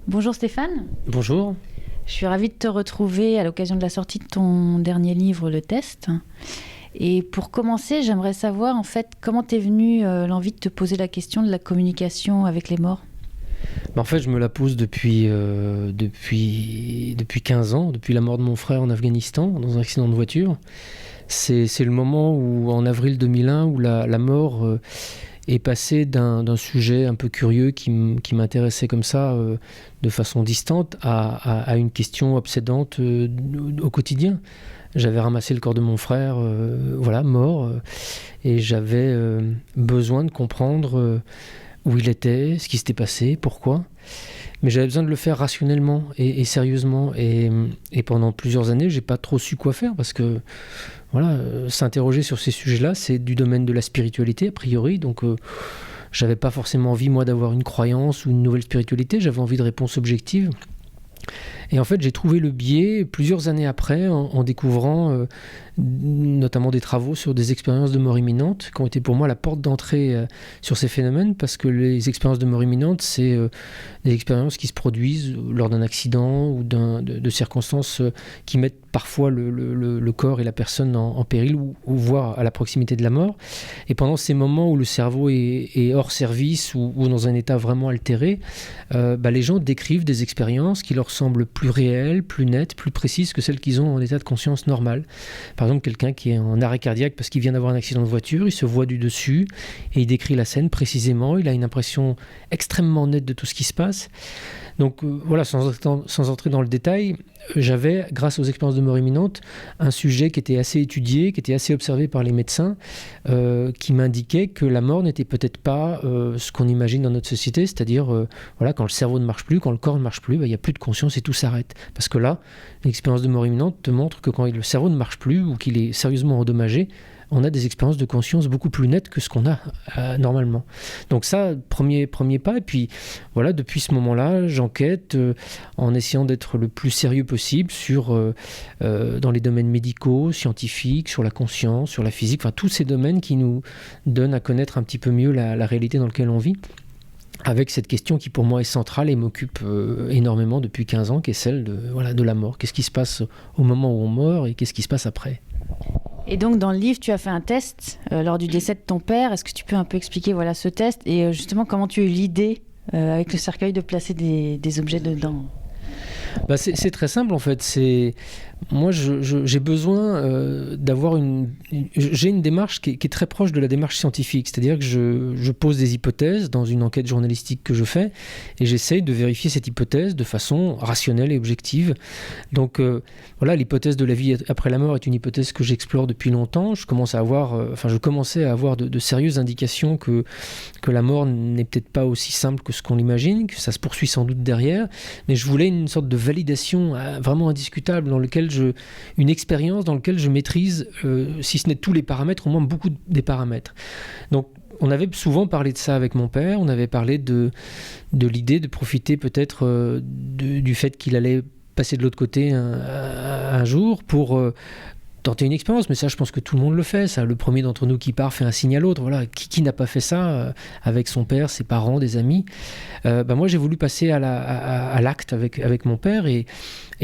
Bonjour Stéphane, Bonjour. je suis ravie de te retrouver à l'occasion de la sortie de ton dernier livre, Le Test. Et pour commencer, j'aimerais savoir en fait comment t'es venue l'envie de te poser la question de la communication avec les morts. En fait, je me la pose depuis 15 ans, depuis la mort de mon frère en Afghanistan, dans un accident de voiture. C'est le moment où, en avril 2001, où la mort est passée d'un sujet un peu curieux qui m'intéressait comme ça, de façon distante, à une question obsédante au quotidien. J'avais ramassé le corps de mon frère, mort, et j'avais besoin de comprendre où il était, ce qui s'était passé, pourquoi. Mais j'avais besoin de le faire rationnellement et sérieusement. Et pendant plusieurs années, j'ai pas trop su quoi faire parce que s'interroger sur ces sujets-là, c'est du domaine de la spiritualité a priori. Donc, j'avais pas forcément envie moi d'avoir une croyance ou une nouvelle spiritualité. J'avais envie de réponses objectives. Et en fait, j'ai trouvé le biais plusieurs années après en découvrant notamment des travaux sur des expériences de mort imminente qui ont été pour moi la porte d'entrée sur ces phénomènes, parce que les expériences de mort imminente, c'est des expériences qui se produisent lors d'un accident ou de circonstances qui mettent parfois le corps et la personne en péril ou voire à la proximité de la mort. Et pendant ces moments où le cerveau est hors service ou dans un état vraiment altéré, les gens décrivent des expériences qui leur semblent plus réelles, plus nettes, plus précises que celles qu'ils ont en état de conscience normal. Par exemple, quelqu'un qui est en arrêt cardiaque parce qu'il vient d'avoir un accident de voiture, il se voit du dessus et il décrit la scène précisément, il a une impression extrêmement nette de tout ce qui se passe. Donc sans entrer dans le détail, j'avais, grâce aux expériences de mort imminente, un sujet qui était assez étudié, qui était assez observé par les médecins, qui m'indiquait que la mort n'était peut-être pas ce qu'on imagine dans notre société, c'est-à-dire quand le cerveau ne marche plus, quand le corps ne marche plus, il n'y a plus de conscience et tout s'arrête. Parce que là, l'expérience de mort imminente te montre que quand le cerveau ne marche plus ou qu'il est sérieusement endommagé, on a des expériences de conscience beaucoup plus nettes que ce qu'on a normalement. Donc ça, premier pas. Et puis voilà, depuis ce moment-là, j'enquête en essayant d'être le plus sérieux possible dans les domaines médicaux, scientifiques, sur la conscience, sur la physique, enfin tous ces domaines qui nous donnent à connaître un petit peu mieux la réalité dans laquelle on vit, avec cette question qui pour moi est centrale et m'occupe énormément depuis 15 ans, qui est celle de la mort. Qu'est-ce qui se passe au moment où on meurt et qu'est-ce qui se passe après ? Et donc dans le livre, tu as fait un test lors du décès de ton père. Est-ce que tu peux un peu expliquer ce test et justement comment tu as eu l'idée avec le cercueil de placer des objets dedans ? C'est très simple en fait. Moi, j'ai besoin d'avoir j'ai une démarche qui est très proche de la démarche scientifique. C'est-à-dire que je pose des hypothèses dans une enquête journalistique que je fais et j'essaye de vérifier cette hypothèse de façon rationnelle et objective. Donc l'hypothèse de la vie après la mort est une hypothèse que j'explore depuis longtemps. Je commençais à avoir de sérieuses indications que la mort n'est peut-être pas aussi simple que ce qu'on l'imagine, que ça se poursuit sans doute derrière. Mais je voulais une sorte de validation vraiment indiscutable une expérience dans laquelle je maîtrise, si ce n'est tous les paramètres, au moins beaucoup des paramètres. Donc, on avait souvent parlé de ça avec mon père, on avait parlé de l'idée de profiter peut-être du fait qu'il allait passer de l'autre côté un jour pour tenter une expérience, mais ça je pense que tout le monde le fait, ça. Le premier d'entre nous qui part fait un signe à l'autre, qui n'a pas fait ça avec son père, ses parents, des amis. Moi j'ai voulu passer à l'acte avec mon père et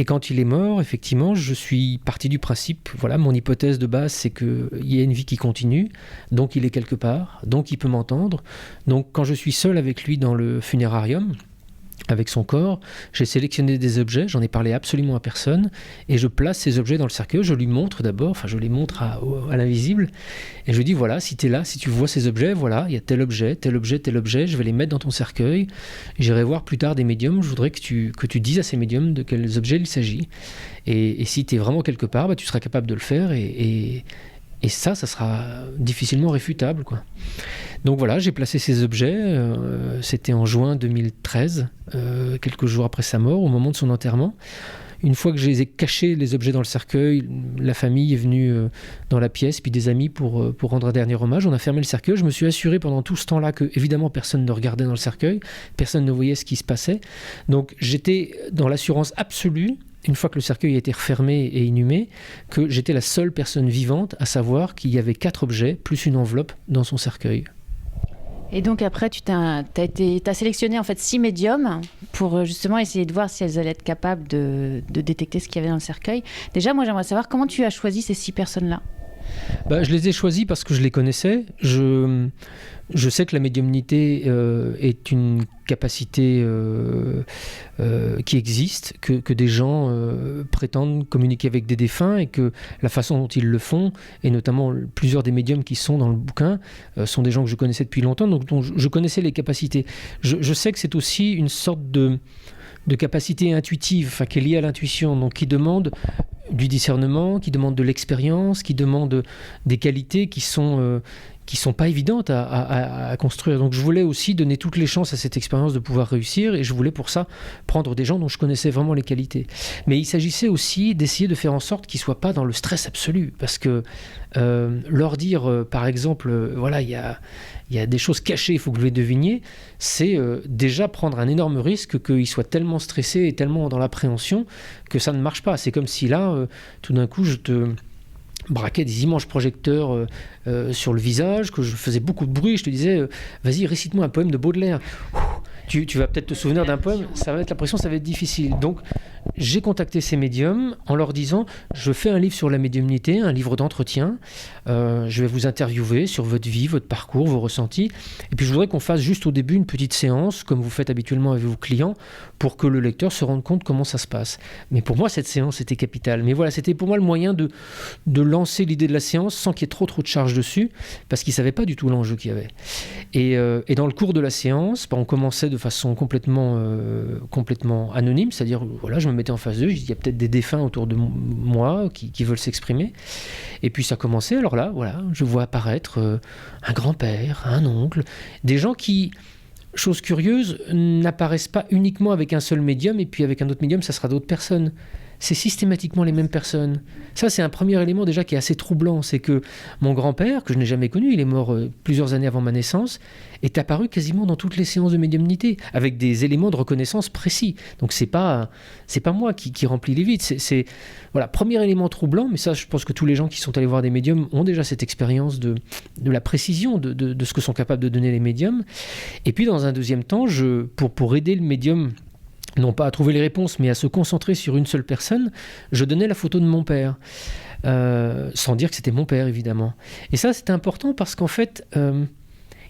quand il est mort, effectivement, je suis parti du principe, mon hypothèse de base, c'est qu'il y a une vie qui continue, donc il est quelque part, donc il peut m'entendre. Donc quand je suis seul avec lui dans le funérarium, avec son corps, j'ai sélectionné des objets, j'en ai parlé absolument à personne, et je place ces objets dans le cercueil, je lui montre d'abord, je les montre à l'invisible, et je lui dis si tu es là, si tu vois ces objets, il y a tel objet, tel objet, tel objet, je vais les mettre dans ton cercueil, j'irai voir plus tard des médiums, je voudrais que tu dises à ces médiums de quels objets il s'agit, et si tu es vraiment quelque part, tu seras capable de le faire, et ça sera difficilement réfutable, quoi. Donc j'ai placé ces objets, c'était en juin 2013, quelques jours après sa mort, au moment de son enterrement. Une fois que je les ai cachés, les objets dans le cercueil, la famille est venue dans la pièce, puis des amis pour rendre un dernier hommage. On a fermé le cercueil, je me suis assuré pendant tout ce temps-là que, évidemment, personne ne regardait dans le cercueil, personne ne voyait ce qui se passait. Donc j'étais dans l'assurance absolue, une fois que le cercueil a été refermé et inhumé, que j'étais la seule personne vivante à savoir qu'il y avait 4 objets plus une enveloppe dans son cercueil. Et donc après, t'as sélectionné en fait 6 médiums pour justement essayer de voir si elles allaient être capables de détecter ce qu'il y avait dans le cercueil. Déjà, moi j'aimerais savoir comment tu as choisi ces 6 personnes-là. Je les ai choisis parce que je les connaissais. Je sais que la médiumnité est une capacité qui existe, que des gens prétendent communiquer avec des défunts et que la façon dont ils le font, et notamment plusieurs des médiums qui sont dans le bouquin, sont des gens que je connaissais depuis longtemps, donc dont je connaissais les capacités. Je sais que c'est aussi une sorte de capacité intuitive, qui est liée à l'intuition, donc qui demande du discernement, qui demande de l'expérience, qui demande des qualités qui sont pas évidentes à construire. Donc je voulais aussi donner toutes les chances à cette expérience de pouvoir réussir, et je voulais pour ça prendre des gens dont je connaissais vraiment les qualités. Mais il s'agissait aussi d'essayer de faire en sorte qu'ils ne soient pas dans le stress absolu, parce que leur dire, par exemple, voilà, il y a des choses cachées, il faut que vous les deviniez, c'est déjà prendre un énorme risque qu'ils soient tellement stressés et tellement dans l'appréhension que ça ne marche pas. C'est comme si là, tout d'un coup, je te braquais des immenses projecteurs sur le visage, que je faisais beaucoup de bruit, je te disais vas-y, récite-moi un poème de Baudelaire. Tu vas peut-être te souvenir d'un poème, ça va être la pression, ça va être difficile. Donc j'ai contacté ces médiums en leur disant je fais un livre sur la médiumnité, un livre d'entretien, je vais vous interviewer sur votre vie, votre parcours, vos ressentis, et puis je voudrais qu'on fasse juste au début une petite séance, comme vous faites habituellement avec vos clients, pour que le lecteur se rende compte comment ça se passe. Mais pour moi, cette séance était capitale. Mais voilà, c'était pour moi le moyen de lancer l'idée de la séance sans qu'il y ait trop de charge dessus, parce qu'ils ne savaient pas du tout l'enjeu qu'il y avait. Et dans le cours de la séance, on commençait de façon complètement anonyme, c'est-à-dire, voilà, je me mettais en face d'eux, il y a peut-être des défunts autour de moi qui veulent s'exprimer. Et puis ça commençait, alors là, voilà, je vois apparaître un grand-père, un oncle, des gens qui, chose curieuse, n'apparaissent pas uniquement avec un seul médium, et puis avec un autre médium, ça sera d'autres personnes. C'est systématiquement les mêmes personnes. Ça, c'est un premier élément déjà qui est assez troublant. C'est que mon grand-père, que je n'ai jamais connu, il est mort plusieurs années avant ma naissance, est apparu quasiment dans toutes les séances de médiumnité, avec des éléments de reconnaissance précis. Donc c'est pas moi qui remplis les vides. Voilà, premier élément troublant, mais ça, je pense que tous les gens qui sont allés voir des médiums ont déjà cette expérience de la précision de ce que sont capables de donner les médiums. Et puis dans un deuxième temps, pour aider le médium, non pas à trouver les réponses, mais à se concentrer sur une seule personne, je donnais la photo de mon père, sans dire que c'était mon père, évidemment. Et ça, c'était important parce qu'en fait,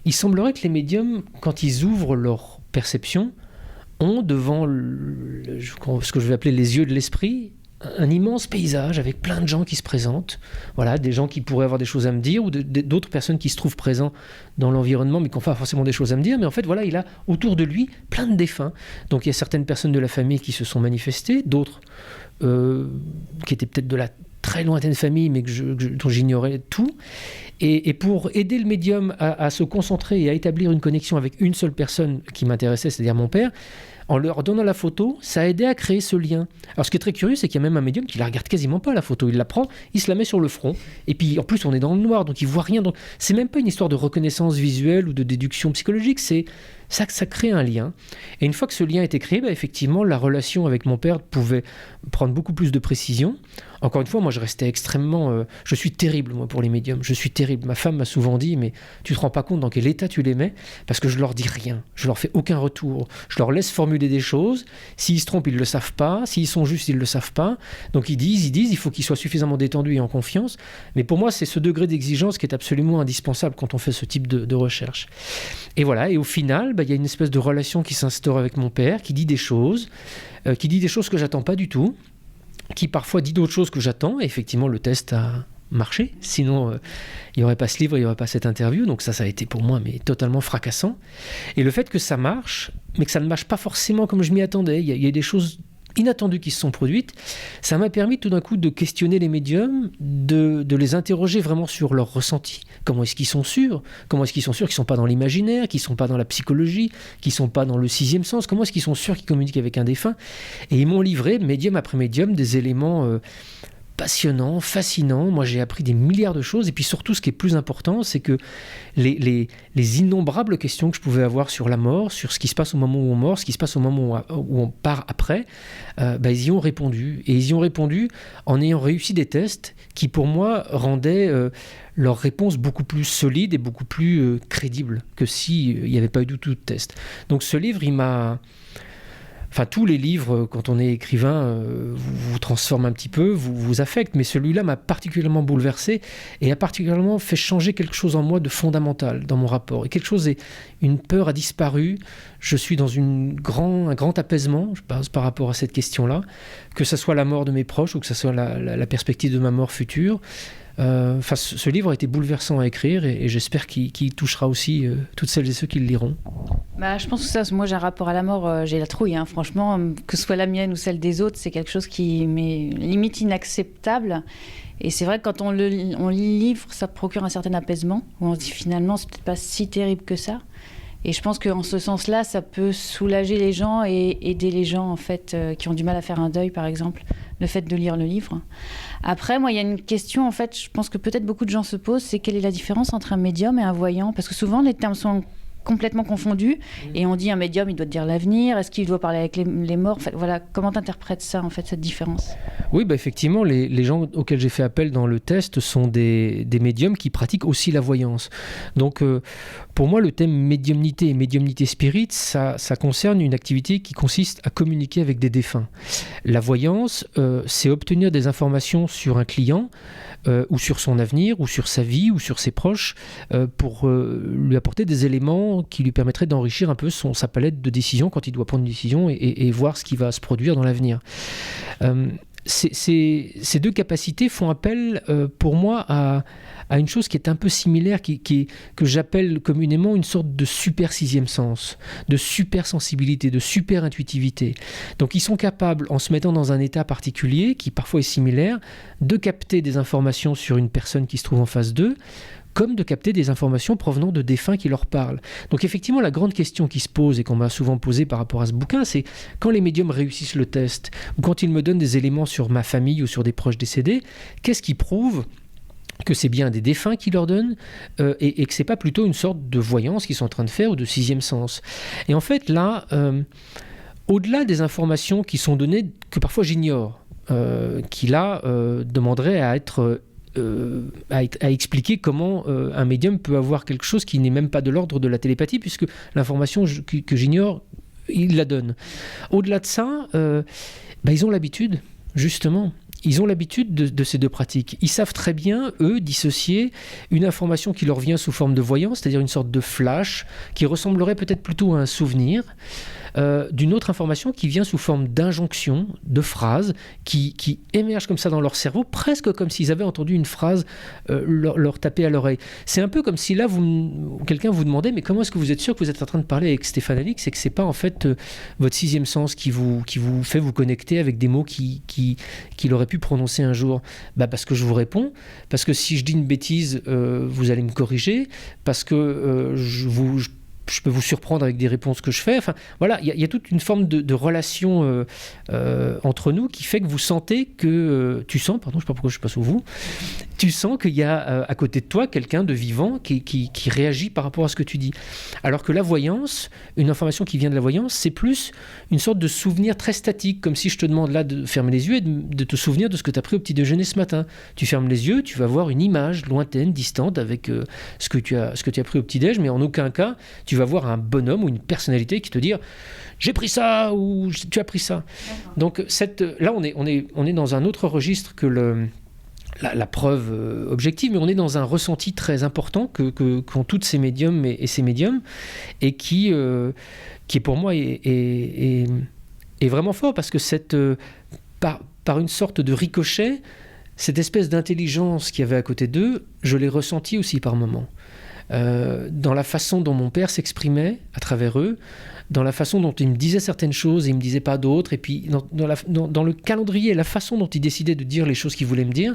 il semblerait que les médiums, quand ils ouvrent leur perception, ont devant ce que je vais appeler les yeux de l'esprit, un immense paysage avec plein de gens qui se présentent, voilà, des gens qui pourraient avoir des choses à me dire, ou d'autres personnes qui se trouvent présents dans l'environnement mais qui n'ont pas forcément des choses à me dire, mais en fait voilà, il a autour de lui plein de défunts. Donc il y a certaines personnes de la famille qui se sont manifestées, d'autres qui étaient peut-être de la très lointaine famille mais dont j'ignorais tout, et pour aider le médium à se concentrer et à établir une connexion avec une seule personne qui m'intéressait, c'est-à-dire mon père, en leur donnant la photo, ça a aidé à créer ce lien. Alors ce qui est très curieux, c'est qu'il y a même un médium qui la regarde quasiment pas, la photo. Il la prend, il se la met sur le front, et puis en plus on est dans le noir, donc il voit rien. Donc c'est même pas une histoire de reconnaissance visuelle ou de déduction psychologique, c'est ça que ça crée un lien. Et une fois que ce lien était créé, effectivement, la relation avec mon père pouvait prendre beaucoup plus de précision. Encore une fois, moi je restais extrêmement... je suis terrible, moi, pour les médiums. Je suis terrible. Ma femme m'a souvent dit, mais tu te rends pas compte dans quel état tu les mets, parce que je leur dis rien. Je leur fais aucun retour. Je leur laisse formuler des choses. S'ils se trompent, ils le savent pas. S'ils sont justes, ils le savent pas. Donc ils disent, il faut qu'ils soient suffisamment détendus et en confiance. Mais pour moi, c'est ce degré d'exigence qui est absolument indispensable quand on fait ce type de recherche. Et voilà, et au final, il y a une espèce de relation qui s'instaure avec mon père, qui dit des choses que j'attends pas du tout, qui parfois dit d'autres choses que j'attends, et effectivement le test a marché, sinon il n'y aurait pas ce livre, il n'y aurait pas cette interview, donc ça a été pour moi mais totalement fracassant. Et le fait que ça marche, mais que ça ne marche pas forcément comme je m'y attendais, il y a des choses inattendues qui se sont produites, ça m'a permis tout d'un coup de questionner les médiums, de les interroger vraiment sur leur ressenti. Comment est-ce qu'ils sont sûrs qu'ils ne sont pas dans l'imaginaire, qu'ils ne sont pas dans la psychologie, qu'ils ne sont pas dans le sixième sens? Comment est-ce qu'ils sont sûrs qu'ils communiquent avec un défunt? Et ils m'ont livré, médium après médium, des éléments passionnant, fascinant. Moi, j'ai appris des milliards de choses. Et puis surtout, ce qui est plus important, c'est que les innombrables questions que je pouvais avoir sur la mort, sur ce qui se passe au moment où on meurt, ce qui se passe au moment où on part après, ils y ont répondu. Et ils y ont répondu en ayant réussi des tests qui, pour moi, rendaient leur réponse beaucoup plus solide et beaucoup plus crédible que s'il n'y avait pas eu du tout de test. Donc ce livre, il m'a... Enfin, tous les livres, quand on est écrivain, vous transforment un petit peu, vous affectent, mais celui-là m'a particulièrement bouleversé et a particulièrement fait changer quelque chose en moi de fondamental dans mon rapport. Et quelque chose, une peur a disparu, je suis dans un grand apaisement, je pense, par rapport à cette question-là, que ce soit la mort de mes proches ou que ce soit la perspective de ma mort future. Ce livre a été bouleversant à écrire et j'espère qu'il touchera aussi toutes celles et ceux qui le liront. Je pense que moi j'ai un rapport à la mort, j'ai la trouille, hein, franchement, que ce soit la mienne ou celle des autres, c'est quelque chose qui m'est limite inacceptable. Et c'est vrai que quand on lit le livre, ça procure un certain apaisement, où on se dit finalement c'est peut-être pas si terrible que ça. Et je pense qu'en ce sens-là, ça peut soulager les gens et aider les gens en fait, qui ont du mal à faire un deuil, par exemple, le fait de lire le livre. Après, moi, il y a une question, en fait, je pense que peut-être beaucoup de gens se posent, c'est quelle est la différence entre un médium et un voyant ? Parce que souvent, les termes sont complètement confondus et on dit un médium, il doit te dire l'avenir, est-ce qu'il doit parler avec les morts ? Enfin, voilà, comment tu interprètes ça, en fait, cette différence ? Oui, effectivement, les gens auxquels j'ai fait appel dans le test sont des médiums qui pratiquent aussi la voyance. Donc, pour moi, le thème médiumnité et médiumnité spirit, ça concerne une activité qui consiste à communiquer avec des défunts. La voyance, c'est obtenir des informations sur un client ou sur son avenir, ou sur sa vie, ou sur ses proches, pour lui apporter des éléments qui lui permettraient d'enrichir un peu sa palette de décisions quand il doit prendre une décision et voir ce qui va se produire dans l'avenir. Ces deux capacités font appel, pour moi, à une chose qui est un peu similaire, que j'appelle communément une sorte de super sixième sens, de super sensibilité, de super intuitivité. Donc ils sont capables, en se mettant dans un état particulier, qui parfois est similaire, de capter des informations sur une personne qui se trouve en face d'eux, comme de capter des informations provenant de défunts qui leur parlent. Donc effectivement, la grande question qui se pose et qu'on m'a souvent posée par rapport à ce bouquin, c'est quand les médiums réussissent le test, ou quand ils me donnent des éléments sur ma famille ou sur des proches décédés, qu'est-ce qui prouve que c'est bien des défunts qui leur donnent et que c'est pas plutôt une sorte de voyance qu'ils sont en train de faire ou de sixième sens. Et en fait là, au-delà des informations qui sont données, que parfois j'ignore, qui là demanderaient à être à expliquer comment un médium peut avoir quelque chose qui n'est même pas de l'ordre de la télépathie, puisque l'information que j'ignore, il la donne. Au-delà de ça, ils ont l'habitude, justement. Ils ont l'habitude de ces deux pratiques. Ils savent très bien, eux, dissocier une information qui leur vient sous forme de voyance, c'est-à-dire une sorte de flash, qui ressemblerait peut-être plutôt à un souvenir, d'une autre information qui vient sous forme d'injonction, de phrase, qui émerge comme ça dans leur cerveau, presque comme s'ils avaient entendu une phrase leur taper à l'oreille. C'est un peu comme si là, quelqu'un vous demandait, mais comment est-ce que vous êtes sûr que vous êtes en train de parler avec Stéphane Alix, et que c'est pas en fait votre sixième sens qui vous fait vous connecter avec des mots qu'il aurait pu prononcer un jour. Parce que je vous réponds, parce que si je dis une bêtise, vous allez me corriger, parce que je peux vous surprendre avec des réponses que je fais. Enfin, voilà, il y a toute une forme de relation entre nous qui fait que vous sentez que... je ne sais pas pourquoi je passe au vous. Tu sens qu'il y a à côté de toi quelqu'un de vivant qui réagit par rapport à ce que tu dis. Alors que la voyance, une information qui vient de la voyance, c'est plus une sorte de souvenir très statique, comme si je te demande là de fermer les yeux et de te souvenir de ce que tu as pris au petit déjeuner ce matin. Tu fermes les yeux, tu vas voir une image lointaine, distante, avec ce que tu as pris au petit déj, mais en aucun cas tu vas voir un bonhomme ou une personnalité qui te dit « j'ai pris ça » ou « tu as pris ça ». Donc là, on est dans un autre registre que la preuve objective, mais on est dans un ressenti très important qu'ont toutes ces médiums et ces médiums, et qui pour moi est vraiment fort, parce que par une sorte de ricochet, cette espèce d'intelligence qu'il y avait à côté d'eux, je l'ai ressentie aussi par moments. Dans la façon dont mon père s'exprimait à travers eux, dans la façon dont il me disait certaines choses et il ne me disait pas d'autres, et puis dans le calendrier et la façon dont il décidait de dire les choses qu'il voulait me dire,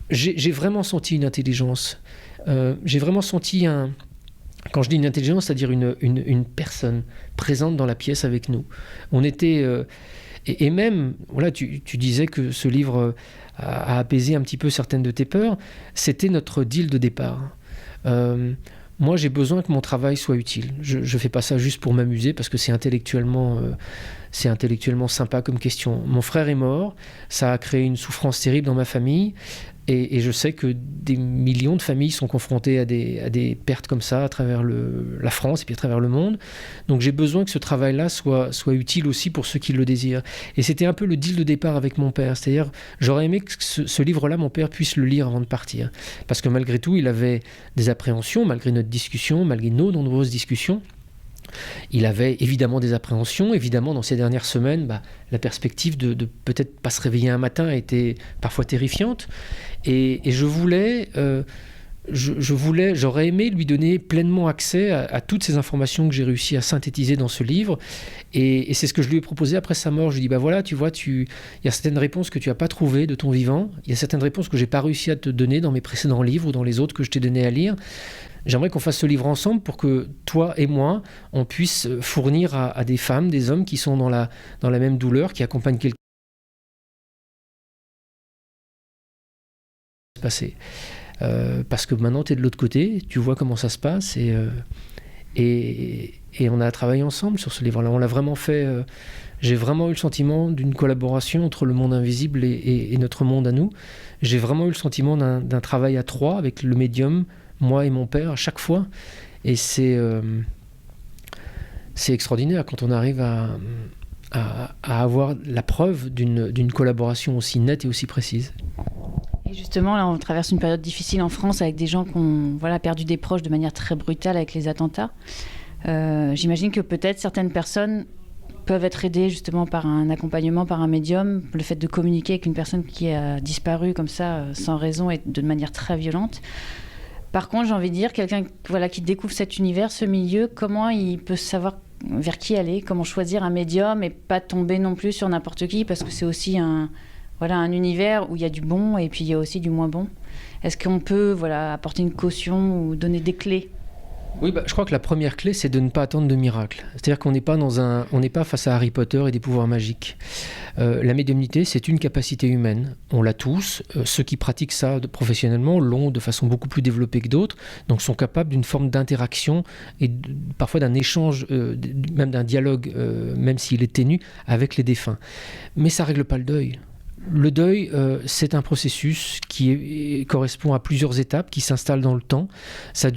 j'ai vraiment senti une intelligence. J'ai vraiment senti quand je dis une intelligence, c'est-à-dire une personne présente dans la pièce avec nous. On était... Et même, voilà, tu disais que ce livre a apaisé un petit peu certaines de tes peurs. C'était notre deal de départ. Moi, j'ai besoin que mon travail soit utile. Je ne fais pas ça juste pour m'amuser, parce que c'est intellectuellement sympa comme question. Mon frère est mort, ça a créé une souffrance terrible dans ma famille, et je sais que des millions de familles sont confrontées à des pertes comme ça à travers la France et puis à travers le monde. Donc j'ai besoin que ce travail-là soit utile aussi pour ceux qui le désirent. Et c'était un peu le deal de départ avec mon père. C'est-à-dire, j'aurais aimé que ce livre-là, mon père puisse le lire avant de partir. Parce que malgré tout, il avait des appréhensions, malgré notre discussion, malgré nos nombreuses discussions. Il avait évidemment des appréhensions. Évidemment, dans ces dernières semaines, la perspective de peut-être pas se réveiller un matin était parfois terrifiante. Et j'aurais aimé lui donner pleinement accès à toutes ces informations que j'ai réussi à synthétiser dans ce livre. Et c'est ce que je lui ai proposé après sa mort. Je lui ai dit, voilà, tu vois, il y a certaines réponses que tu n'as pas trouvées de ton vivant. Il y a certaines réponses que je n'ai pas réussi à te donner dans mes précédents livres ou dans les autres que je t'ai donné à lire. J'aimerais qu'on fasse ce livre ensemble pour que toi et moi, on puisse fournir à des femmes, des hommes qui sont dans la même douleur, qui accompagnent quelqu'un qui se passer. Parce que maintenant, tu es de l'autre côté, tu vois comment ça se passe, et on a travaillé ensemble sur ce livre-là. On l'a vraiment fait. J'ai vraiment eu le sentiment d'une collaboration entre le monde invisible et notre monde à nous. J'ai vraiment eu le sentiment d'un travail à trois avec le médium, moi et mon père, à chaque fois. Et c'est extraordinaire quand on arrive à avoir la preuve d'une collaboration aussi nette et aussi précise. Et justement, là, on traverse une période difficile en France avec des gens qui ont perdu des proches de manière très brutale avec les attentats. J'imagine que peut-être certaines personnes peuvent être aidées justement par un accompagnement, par un médium. Le fait de communiquer avec une personne qui a disparu comme ça, sans raison et de manière très violente. Par contre, j'ai envie de dire, quelqu'un qui découvre cet univers, ce milieu, comment il peut savoir vers qui aller, comment choisir un médium et pas tomber non plus sur n'importe qui, parce que c'est aussi un univers où il y a du bon et puis il y a aussi du moins bon. Est-ce qu'on peut apporter une caution ou donner des clés ? Oui, je crois que la première clé, c'est de ne pas attendre de miracle. C'est-à-dire qu'on n'est pas face à Harry Potter et des pouvoirs magiques. La médiumnité, c'est une capacité humaine. On l'a tous. Ceux qui pratiquent ça professionnellement l'ont de façon beaucoup plus développée que d'autres, donc sont capables d'une forme d'interaction et parfois d'un échange, même d'un dialogue, même s'il est ténu, avec les défunts. Mais ça ne règle pas le deuil. Le deuil, c'est un processus qui correspond à plusieurs étapes qui s'installent dans le temps. Ça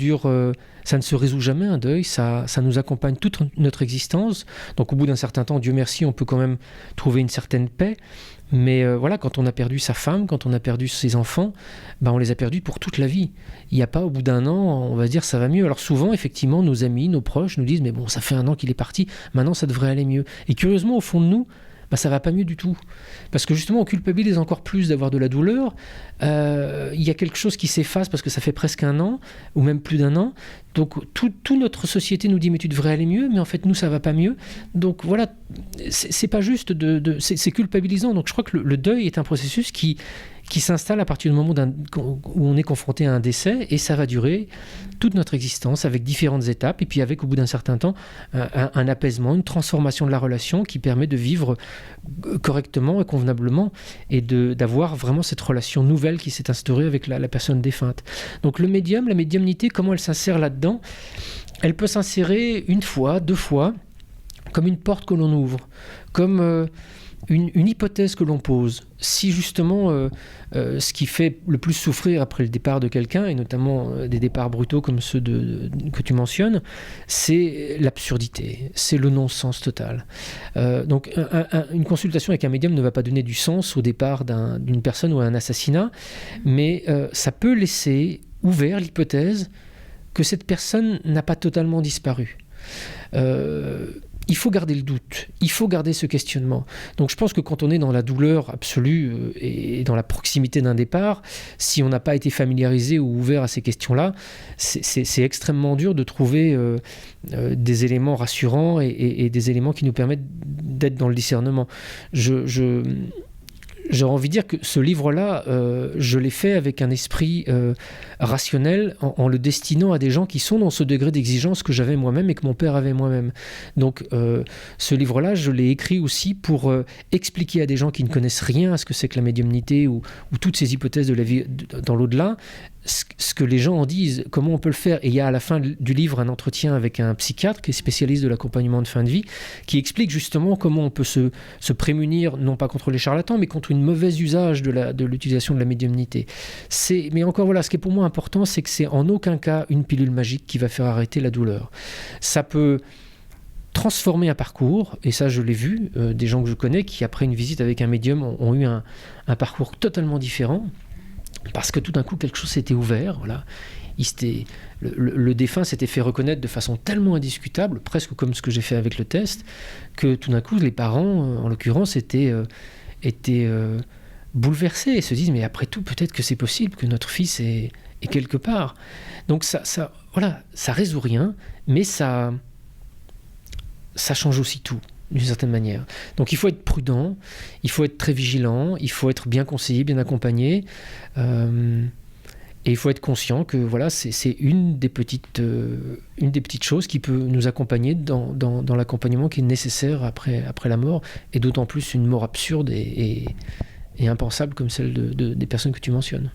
ne se résout jamais, un deuil, ça nous accompagne toute notre existence. Donc au bout d'un certain temps, Dieu merci, on peut quand même trouver une certaine paix. Mais quand on a perdu sa femme, quand on a perdu ses enfants, on les a perdus pour toute la vie. Il n'y a pas au bout d'un an, on va se dire ça va mieux. Alors souvent, effectivement, nos amis, nos proches nous disent mais bon, ça fait un an qu'il est parti, maintenant ça devrait aller mieux. Et curieusement, au fond de nous, ça va pas mieux du tout. Parce que justement, on culpabilise encore plus d'avoir de la douleur. Il y a quelque chose qui s'efface parce que ça fait presque un an, ou même plus d'un an. Donc, toute notre société nous dit « mais tu devrais aller mieux », mais en fait, nous, ça va pas mieux. Donc voilà, c'est pas juste c'est culpabilisant. Donc je crois que le deuil est un processus qui s'installe à partir du moment où on est confronté à un décès, et ça va durer toute notre existence avec différentes étapes, et puis avec, au bout d'un certain temps, un apaisement, une transformation de la relation qui permet de vivre correctement et convenablement, et d'avoir vraiment cette relation nouvelle qui s'est instaurée avec la personne défunte. Donc le médium, la médiumnité, comment elle s'insère là-dedans ? Elle peut s'insérer une fois, deux fois, comme une porte que l'on ouvre, comme une hypothèse que l'on pose. Si justement ce qui fait le plus souffrir après le départ de quelqu'un, et notamment des départs brutaux comme ceux que tu mentionnes, c'est l'absurdité, c'est le non-sens total. Donc une consultation avec un médium ne va pas donner du sens au départ d'une personne ou à un assassinat, mais ça peut laisser ouvert l'hypothèse que cette personne n'a pas totalement disparu. Il faut garder le doute, il faut garder ce questionnement. Donc je pense que quand on est dans la douleur absolue et dans la proximité d'un départ, si on n'a pas été familiarisé ou ouvert à ces questions-là, c'est extrêmement dur de trouver des éléments rassurants et des éléments qui nous permettent d'être dans le discernement. j'aurais envie de dire que ce livre-là, je l'ai fait avec un esprit rationnel, en le destinant à des gens qui sont dans ce degré d'exigence que j'avais moi-même et que mon père avait moi-même. Donc ce livre-là, je l'ai écrit aussi pour expliquer à des gens qui ne connaissent rien à ce que c'est que la médiumnité ou toutes ces hypothèses de la vie dans l'au-delà, ce que les gens en disent, comment on peut le faire. Et il y a à la fin du livre un entretien avec un psychiatre qui est spécialiste de l'accompagnement de fin de vie, qui explique justement comment on peut se prémunir, non pas contre les charlatans, mais contre une mauvaise usage de l'utilisation de la médiumnité. Mais encore voilà, ce qui est pour moi important, c'est que c'est en aucun cas une pilule magique qui va faire arrêter la douleur. Ça peut transformer un parcours, et ça je l'ai vu, des gens que je connais qui après une visite avec un médium ont eu un parcours totalement différent, parce que tout d'un coup quelque chose s'était ouvert, voilà. Le défunt s'était fait reconnaître de façon tellement indiscutable, presque comme ce que j'ai fait avec le test, que tout d'un coup les parents, en l'occurrence, étaient bouleversés et se disent mais après tout peut-être que c'est possible que notre fils est quelque part. Donc ça résout rien, mais ça change aussi tout, d'une certaine manière. Donc il faut être prudent, il faut être très vigilant, il faut être bien conseillé, bien accompagné, et il faut être conscient que voilà, c'est une des petites choses qui peut nous accompagner dans l'accompagnement qui est nécessaire après la mort, et d'autant plus une mort absurde et impensable comme celle des personnes que tu mentionnes.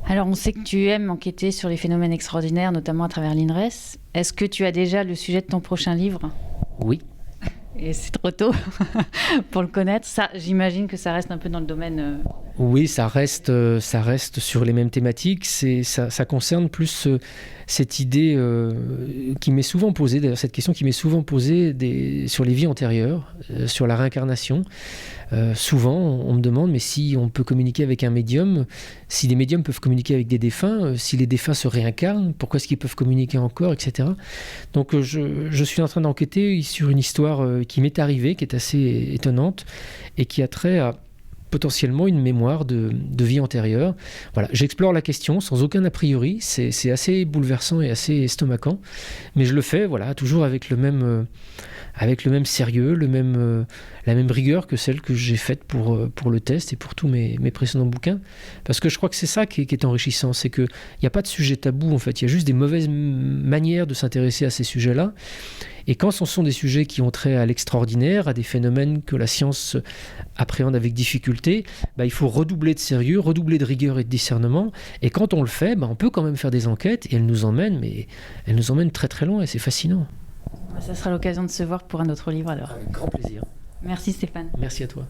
Alors, on sait que tu aimes enquêter sur les phénomènes extraordinaires, notamment à travers l'INRES. Est-ce que tu as déjà le sujet de ton prochain livre ? Oui. Et c'est trop tôt pour le connaître. Ça, j'imagine que ça reste un peu dans le domaine... Oui, ça reste sur les mêmes thématiques. Ça concerne plus cette idée qui m'est souvent posée, d'ailleurs cette question qui m'est souvent posée sur les vies antérieures, sur la réincarnation. Souvent, on me demande, mais si on peut communiquer avec un médium, si les médiums peuvent communiquer avec des défunts, si les défunts se réincarnent, pourquoi est-ce qu'ils peuvent communiquer encore, etc. Donc je suis en train d'enquêter sur une histoire qui m'est arrivée, qui est assez étonnante, et qui a trait à potentiellement une mémoire de vie antérieure. Voilà, j'explore la question sans aucun a priori, c'est assez bouleversant et assez estomacant, mais je le fais, voilà, toujours avec le même sérieux, la même rigueur que celle que j'ai faite pour le test et pour tous mes précédents bouquins. Parce que je crois que c'est ça qui est enrichissant, c'est qu'il n'y a pas de sujet tabou en fait, il y a juste des mauvaises manières de s'intéresser à ces sujets-là. Et quand ce sont des sujets qui ont trait à l'extraordinaire, à des phénomènes que la science appréhende avec difficulté, il faut redoubler de sérieux, redoubler de rigueur et de discernement. Et quand on le fait, on peut quand même faire des enquêtes et elles nous emmènent très très loin et c'est fascinant. Ça sera l'occasion de se voir pour un autre livre alors. Avec grand plaisir. Merci Stéphane. Merci à toi.